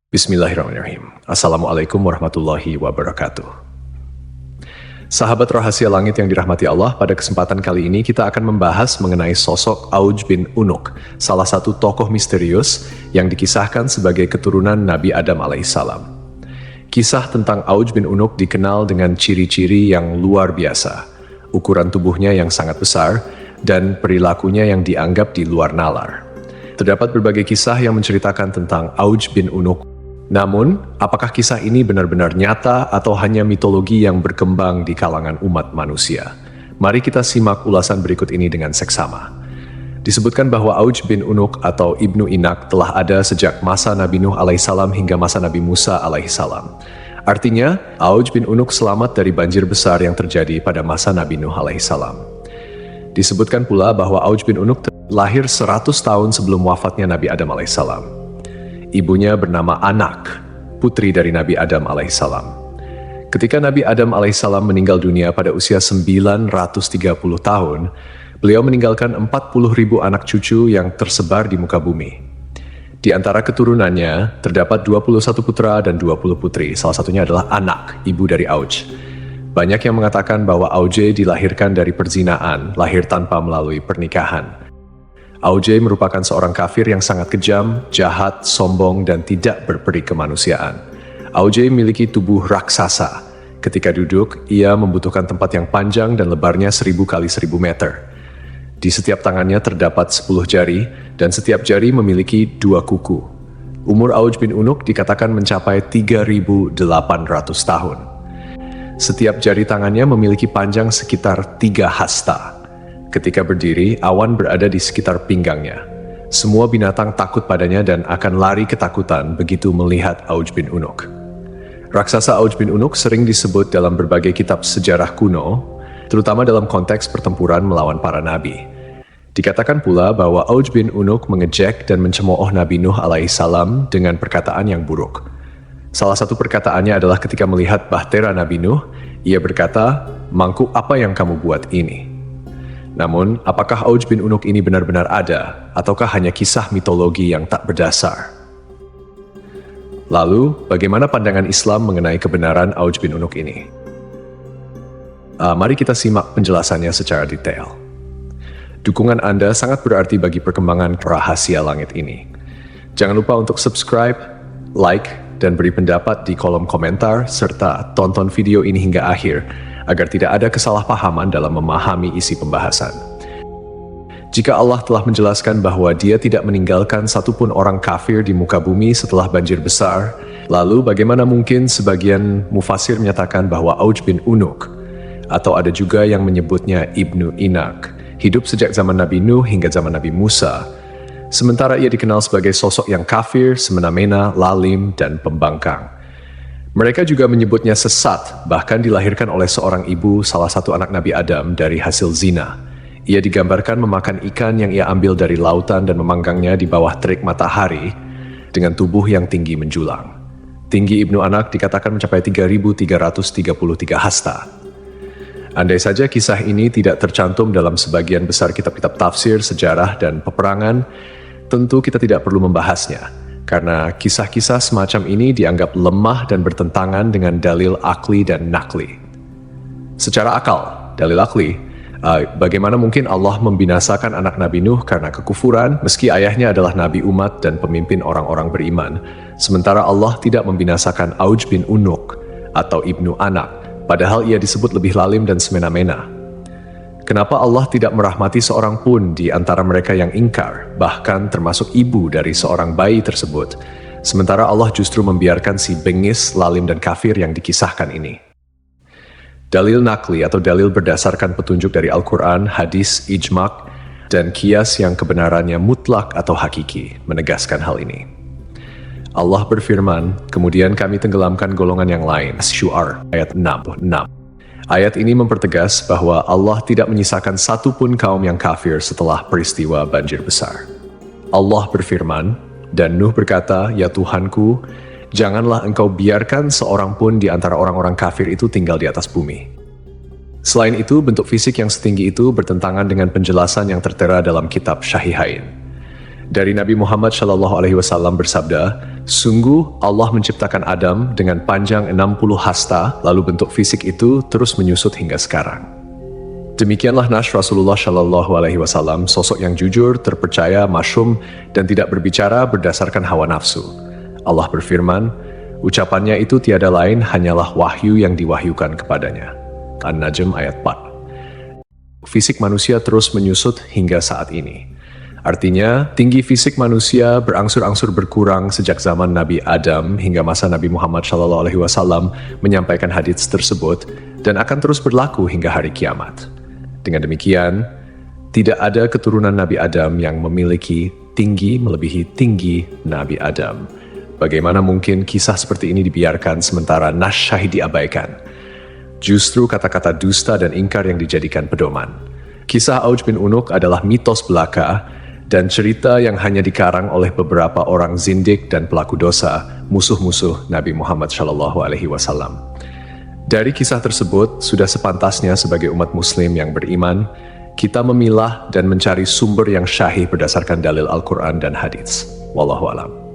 Bismillahirrahmanirrahim. Assalamualaikum warahmatullahi wabarakatuh. Sahabat rahasia langit yang dirahmati Allah, pada kesempatan kali ini kita akan membahas mengenai sosok Auj bin Unuk, salah satu tokoh misterius yang dikisahkan sebagai keturunan Nabi Adam alaihissalam. Kisah tentang Auj bin Unuk dikenal dengan ciri-ciri yang luar biasa, ukuran tubuhnya yang sangat besar, dan perilakunya yang dianggap di luar nalar. Terdapat berbagai kisah yang menceritakan tentang Auj bin Unuk. Namun, apakah kisah ini benar-benar nyata atau hanya mitologi yang berkembang di kalangan umat manusia? Mari kita simak ulasan berikut ini dengan seksama. Disebutkan bahwa Auj bin Unuk atau Ibnu Inak telah ada sejak masa Nabi Nuh alaihissalam hingga masa Nabi Musa alaihissalam. Artinya, Auj bin Unuk selamat dari banjir besar yang terjadi pada masa Nabi Nuh alaihissalam. Disebutkan pula bahwa Auj bin Unuk lahir 100 tahun sebelum wafatnya Nabi Adam alaihissalam. Ibunya bernama Anak, putri dari Nabi Adam alaihissalam. Ketika Nabi Adam alaihissalam meninggal dunia pada usia 930 tahun, beliau meninggalkan 40.000 anak cucu yang tersebar di muka bumi. Di antara keturunannya, terdapat 21 putra dan 20 putri, salah satunya adalah Anak, ibu dari Auj. Banyak yang mengatakan bahwa Auj dilahirkan dari perzinaan, lahir tanpa melalui pernikahan. Auj merupakan seorang kafir yang sangat kejam, jahat, sombong, dan tidak berperi kemanusiaan. Auj memiliki tubuh raksasa. Ketika duduk, ia membutuhkan tempat yang panjang dan lebarnya 1000 kali 1000 meter. Di setiap tangannya terdapat 10 jari, dan setiap jari memiliki 2 kuku. Umur Auj bin Unuk dikatakan mencapai 3.800 tahun. Setiap jari tangannya memiliki panjang sekitar 3 hasta. Ketika berdiri, awan berada di sekitar pinggangnya. Semua binatang takut padanya dan akan lari ketakutan begitu melihat Auj bin Unuk. Raksasa Auj bin Unuk sering disebut dalam berbagai kitab sejarah kuno, terutama dalam konteks pertempuran melawan para nabi. Dikatakan pula bahwa Auj bin Unuk mengejek dan mencemooh Nabi Nuh alaihissalam dengan perkataan yang buruk. Salah satu perkataannya adalah ketika melihat bahtera Nabi Nuh, ia berkata, "Mangkuk apa yang kamu buat ini?" Namun, apakah Auj bin Unuk ini benar-benar ada, ataukah hanya kisah mitologi yang tak berdasar? Lalu, bagaimana pandangan Islam mengenai kebenaran Auj bin Unuk ini? Mari kita simak penjelasannya secara detail. Dukungan Anda sangat berarti bagi perkembangan rahasia langit ini. Jangan lupa untuk subscribe, like, dan beri pendapat di kolom komentar, serta tonton video ini hingga akhir, agar tidak ada kesalahpahaman dalam memahami isi pembahasan. Jika Allah telah menjelaskan bahwa Dia tidak meninggalkan satupun orang kafir di muka bumi setelah banjir besar, lalu bagaimana mungkin sebagian mufasir menyatakan bahwa Auj bin Unuk, atau ada juga yang menyebutnya Ibnu Inak, hidup sejak zaman Nabi Nuh hingga zaman Nabi Musa, sementara ia dikenal sebagai sosok yang kafir, semena-mena, lalim, dan pembangkang. Mereka juga menyebutnya sesat, bahkan dilahirkan oleh seorang ibu salah satu anak Nabi Adam dari hasil zina. Ia digambarkan memakan ikan yang ia ambil dari lautan dan memanggangnya di bawah terik matahari dengan tubuh yang tinggi menjulang. Tinggi Ibnu Anak dikatakan mencapai 3.333 hasta. Andai saja kisah ini tidak tercantum dalam sebagian besar kitab-kitab tafsir, sejarah, dan peperangan, tentu kita tidak perlu membahasnya. Karena kisah-kisah semacam ini dianggap lemah dan bertentangan dengan dalil akli dan nakli. Secara akal, dalil akli, bagaimana mungkin Allah membinasakan anak Nabi Nuh karena kekufuran, meski ayahnya adalah nabi umat dan pemimpin orang-orang beriman, sementara Allah tidak membinasakan Auj bin Unuk atau Ibnu Anak, padahal ia disebut lebih lalim dan semena-mena. Kenapa Allah tidak merahmati seorang pun di antara mereka yang ingkar, bahkan termasuk ibu dari seorang bayi tersebut, sementara Allah justru membiarkan si bengis, lalim, dan kafir yang dikisahkan ini? Dalil nakli atau dalil berdasarkan petunjuk dari Al-Quran, hadis, ijma', dan qiyas yang kebenarannya mutlak atau hakiki, menegaskan hal ini. Allah berfirman, kemudian kami tenggelamkan golongan yang lain. Syu'ar, ayat 66. Ayat ini mempertegas bahwa Allah tidak menyisakan satupun kaum yang kafir setelah peristiwa banjir besar. Allah berfirman, dan Nuh berkata, "Ya Tuhanku, janganlah engkau biarkan seorang pun di antara orang-orang kafir itu tinggal di atas bumi." Selain itu, bentuk fisik yang setinggi itu bertentangan dengan penjelasan yang tertera dalam kitab Syahihain. Dari Nabi Muhammad SAW bersabda, sungguh Allah menciptakan Adam dengan panjang 60 hasta, lalu bentuk fisik itu terus menyusut hingga sekarang. Demikianlah Nash Rasulullah SAW, sosok yang jujur, terpercaya, masyhum, dan tidak berbicara berdasarkan hawa nafsu. Allah berfirman, ucapannya itu tiada lain hanyalah wahyu yang diwahyukan kepadanya. An-Najm ayat 4. Fisik manusia terus menyusut hingga saat ini. Artinya, tinggi fisik manusia berangsur-angsur berkurang sejak zaman Nabi Adam hingga masa Nabi Muhammad SAW menyampaikan hadits tersebut dan akan terus berlaku hingga hari kiamat. Dengan demikian, tidak ada keturunan Nabi Adam yang memiliki tinggi melebihi tinggi Nabi Adam. Bagaimana mungkin kisah seperti ini dibiarkan sementara Nash Syahid diabaikan? Justru kata-kata dusta dan ingkar yang dijadikan pedoman. Kisah Auj bin Unuk adalah mitos belaka dan cerita yang hanya dikarang oleh beberapa orang zindik dan pelaku dosa, musuh-musuh Nabi Muhammad SAW. Dari kisah tersebut, sudah sepantasnya sebagai umat muslim yang beriman, kita memilah dan mencari sumber yang syahih berdasarkan dalil Al-Quran dan hadits. Wallahu a'lam.